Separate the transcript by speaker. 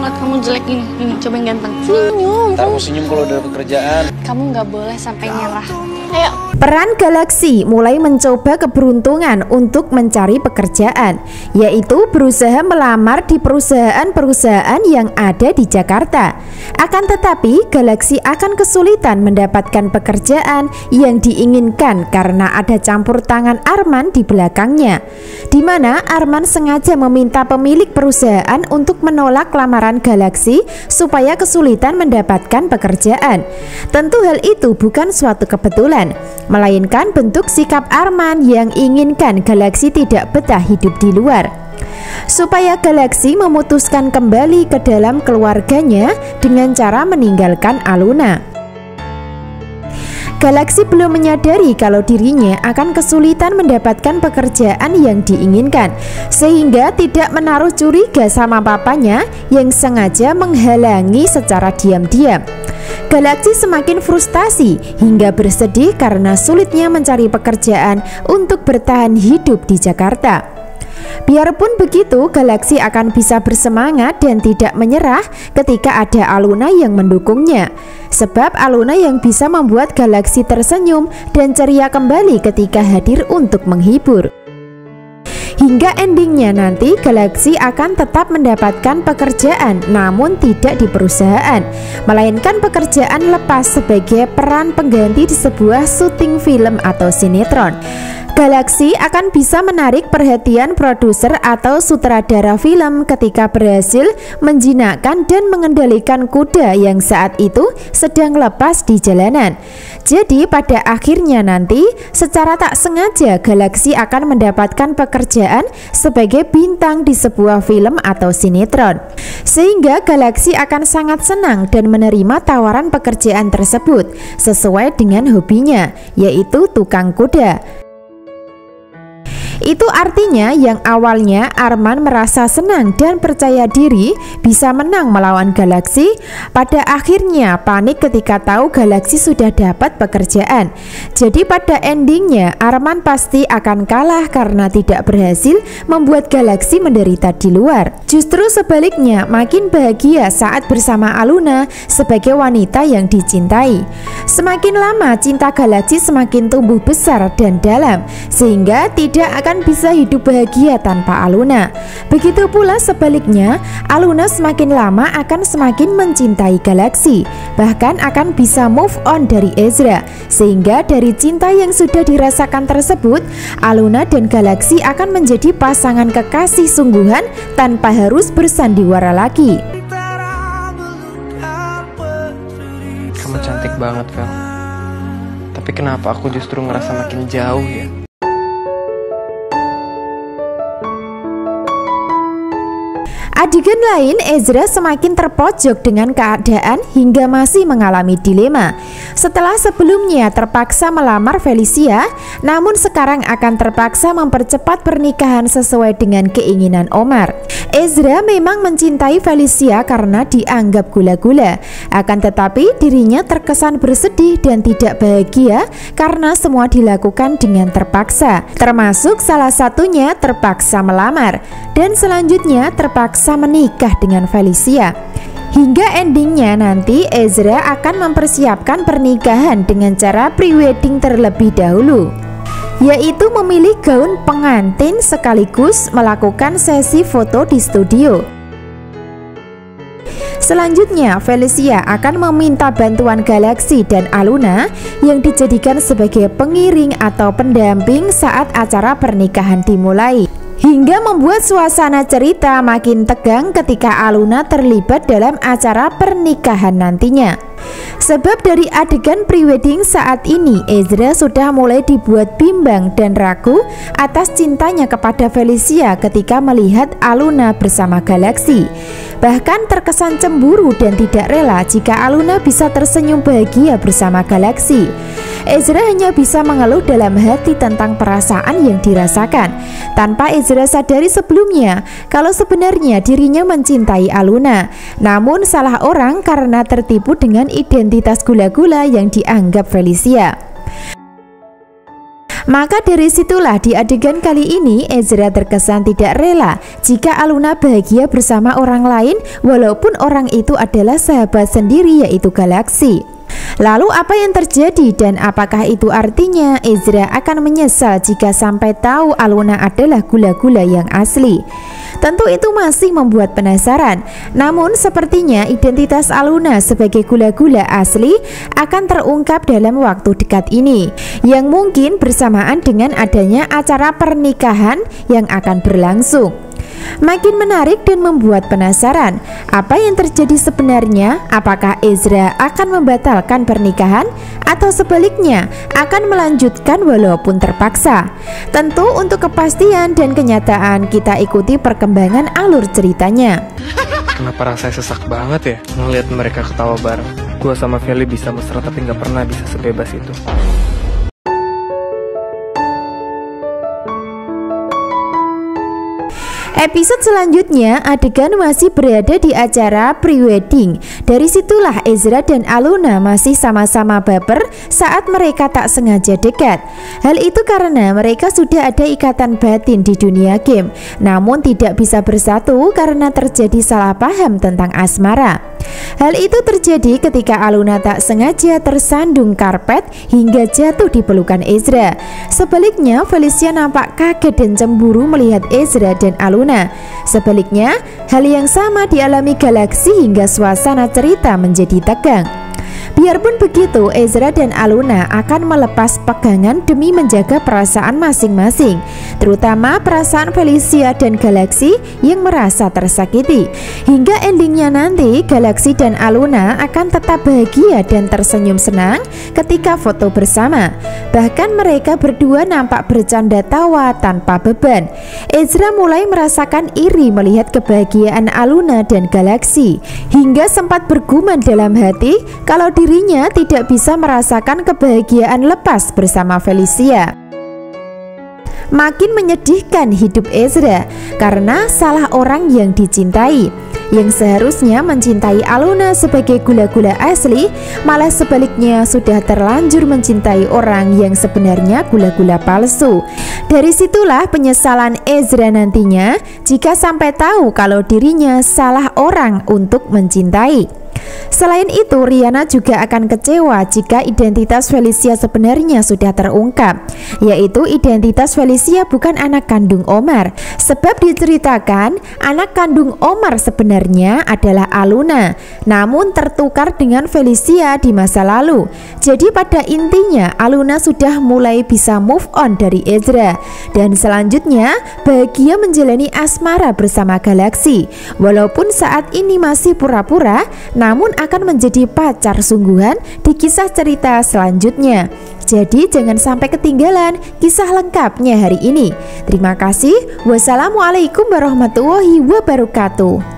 Speaker 1: ngeliat kamu jelek gini. Ini coba yang ganteng. Senyum.
Speaker 2: Ntar aku senyum kalau udah pekerjaan.
Speaker 1: Kamu nggak boleh sampai nyerah. Ayo.
Speaker 3: Peran Galaxy mulai mencoba keberuntungan untuk mencari pekerjaan, yaitu berusaha melamar di perusahaan-perusahaan yang ada di Jakarta. Akan tetapi, Galaxy akan kesulitan mendapatkan pekerjaan yang diinginkan karena ada campur tangan Arman di belakangnya, di mana Arman sengaja meminta pemilik perusahaan untuk menolak lamaran Galaxy supaya kesulitan mendapatkan pekerjaan. Tentu hal itu bukan suatu kebetulan, melainkan bentuk sikap Arman yang inginkan Galaxy tidak betah hidup di luar. Supaya Galaxy memutuskan kembali ke dalam keluarganya dengan cara meninggalkan Aluna. Galaxy belum menyadari kalau dirinya akan kesulitan mendapatkan pekerjaan yang diinginkan, sehingga tidak menaruh curiga sama papanya yang sengaja menghalangi secara diam-diam. Galaxy semakin frustasi hingga bersedih karena sulitnya mencari pekerjaan untuk bertahan hidup di Jakarta. Biarpun begitu, Galaxy akan bisa bersemangat dan tidak menyerah ketika ada Aluna yang mendukungnya. Sebab Aluna yang bisa membuat Galaxy tersenyum dan ceria kembali ketika hadir untuk menghibur. Hingga endingnya nanti Galaxy akan tetap mendapatkan pekerjaan, namun tidak di perusahaan, melainkan pekerjaan lepas sebagai peran pengganti di sebuah syuting film atau sinetron. Galaxy akan bisa menarik perhatian produser atau sutradara film ketika berhasil menjinakkan dan mengendalikan kuda yang saat itu sedang lepas di jalanan. Jadi pada akhirnya nanti secara tak sengaja Galaxy akan mendapatkan pekerjaan sebagai bintang di sebuah film atau sinetron. Sehingga Galaxy akan sangat senang dan menerima tawaran pekerjaan tersebut sesuai dengan hobinya, yaitu tukang kuda. Itu artinya yang awalnya Arman merasa senang dan percaya diri bisa menang melawan Galaxy, pada akhirnya panik ketika tahu Galaxy sudah dapat pekerjaan. Jadi pada endingnya Arman pasti akan kalah karena tidak berhasil membuat Galaxy menderita di luar. Justru sebaliknya, makin bahagia saat bersama Aluna sebagai wanita yang dicintai. Semakin lama cinta Galaxy semakin tumbuh besar dan dalam, sehingga tidak akan bisa hidup bahagia tanpa Aluna. Begitu pula sebaliknya, Aluna semakin lama akan semakin mencintai Galaxy, bahkan akan bisa move on dari Ezra. Sehingga dari cinta yang sudah dirasakan tersebut, Aluna dan Galaxy akan menjadi pasangan kekasih sungguhan tanpa harus bersandiwara lagi.
Speaker 2: Kamu cantik banget, Vel. Tapi kenapa aku justru ngerasa makin jauh ya?
Speaker 3: Adegan lain, Ezra semakin terpojok dengan keadaan hingga masih mengalami dilema. Setelah sebelumnya terpaksa melamar Felicia, namun sekarang akan terpaksa mempercepat pernikahan sesuai dengan keinginan Omar. Ezra memang mencintai Felicia karena dianggap gula-gula, akan tetapi dirinya terkesan bersedih dan tidak bahagia karena semua dilakukan dengan terpaksa, termasuk salah satunya terpaksa melamar, dan selanjutnya terpaksa menikah dengan Felicia. Hingga endingnya nanti Ezra akan mempersiapkan pernikahan dengan cara pre-wedding terlebih dahulu, yaitu memilih gaun pengantin sekaligus melakukan sesi foto di studio. Selanjutnya, Felicia akan meminta bantuan Galaxy dan Aluna yang dijadikan sebagai pengiring atau pendamping saat acara pernikahan dimulai. Hingga membuat suasana cerita makin tegang ketika Aluna terlibat dalam acara pernikahan nantinya. Sebab dari adegan prewedding saat ini, Ezra sudah mulai dibuat bimbang dan ragu atas cintanya kepada Felicia ketika melihat Aluna bersama Galaxy. Bahkan terkesan cemburu dan tidak rela jika Aluna bisa tersenyum bahagia bersama Galaxy. Ezra hanya bisa mengeluh dalam hati tentang perasaan yang dirasakan, tanpa Ezra sadari sebelumnya kalau sebenarnya dirinya mencintai Aluna, namun salah orang karena tertipu dengan identitas gula-gula yang dianggap Felicia. Maka dari situlah di adegan kali ini Ezra terkesan tidak rela jika Aluna bahagia bersama orang lain walaupun orang itu adalah sahabat sendiri yaitu Galaxy. Lalu apa yang terjadi dan apakah itu artinya Ezra akan menyesal jika sampai tahu Aluna adalah gula-gula yang asli? Tentu itu masih membuat penasaran. Namun sepertinya identitas Aluna sebagai gula-gula asli akan terungkap dalam waktu dekat ini, yang mungkin bersamaan dengan adanya acara pernikahan yang akan berlangsung. Makin menarik dan membuat penasaran apa yang terjadi sebenarnya. Apakah Ezra akan membatalkan pernikahan atau sebaliknya akan melanjutkan walaupun terpaksa? Tentu untuk kepastian dan kenyataan kita ikuti perkembangan alur ceritanya.
Speaker 2: Kenapa rasanya sesak banget ya ngeliat mereka ketawa bareng. Gue sama Feli bisa mesra tapi gak pernah bisa sebebas itu.
Speaker 3: Episode selanjutnya adegan masih berada di acara pre-wedding. Dari situlah Ezra dan Aluna masih sama-sama baper saat mereka tak sengaja dekat. Hal itu karena mereka sudah ada ikatan batin di dunia game, namun tidak bisa bersatu karena terjadi salah paham tentang asmara. Hal itu terjadi ketika Aluna tak sengaja tersandung karpet hingga jatuh di pelukan Ezra. Sebaliknya Felicia nampak kaget dan cemburu melihat Ezra dan Aluna. Sebaliknya hal yang sama dialami Galaxy hingga suasana cerita menjadi tegang. Biarpun begitu, Ezra dan Aluna akan melepas pegangan demi menjaga perasaan masing-masing, terutama perasaan Felicia dan Galaxy yang merasa tersakiti. Hingga endingnya nanti, Galaxy dan Aluna akan tetap bahagia dan tersenyum senang ketika foto bersama. Bahkan mereka berdua nampak bercanda tawa tanpa beban. Ezra mulai merasakan iri melihat kebahagiaan Aluna dan Galaxy, hingga sempat bergumam dalam hati kalau dirinya tidak bisa merasakan kebahagiaan lepas bersama Felicia. Makin menyedihkan hidup Ezra karena salah orang yang dicintai. Yang seharusnya mencintai Aluna sebagai gula-gula asli, malah sebaliknya sudah terlanjur mencintai orang yang sebenarnya gula-gula palsu. Dari situlah penyesalan Ezra nantinya jika sampai tahu kalau dirinya salah orang untuk mencintai. Selain itu, Rihanna juga akan kecewa jika identitas Felicia sebenarnya sudah terungkap, yaitu identitas Felicia bukan anak kandung Omar. Sebab diceritakan anak kandung Omar sebenarnya adalah Aluna, namun tertukar dengan Felicia di masa lalu. Jadi pada intinya Aluna sudah mulai bisa move on dari Ezra, dan selanjutnya bahagia menjalani asmara bersama Galaxy. Walaupun saat ini masih pura-pura, namun akan menjadi pacar sungguhan di kisah cerita selanjutnya. Jadi jangan sampai ketinggalan kisah lengkapnya hari ini. Terima kasih. Wassalamualaikum warahmatullahi wabarakatuh.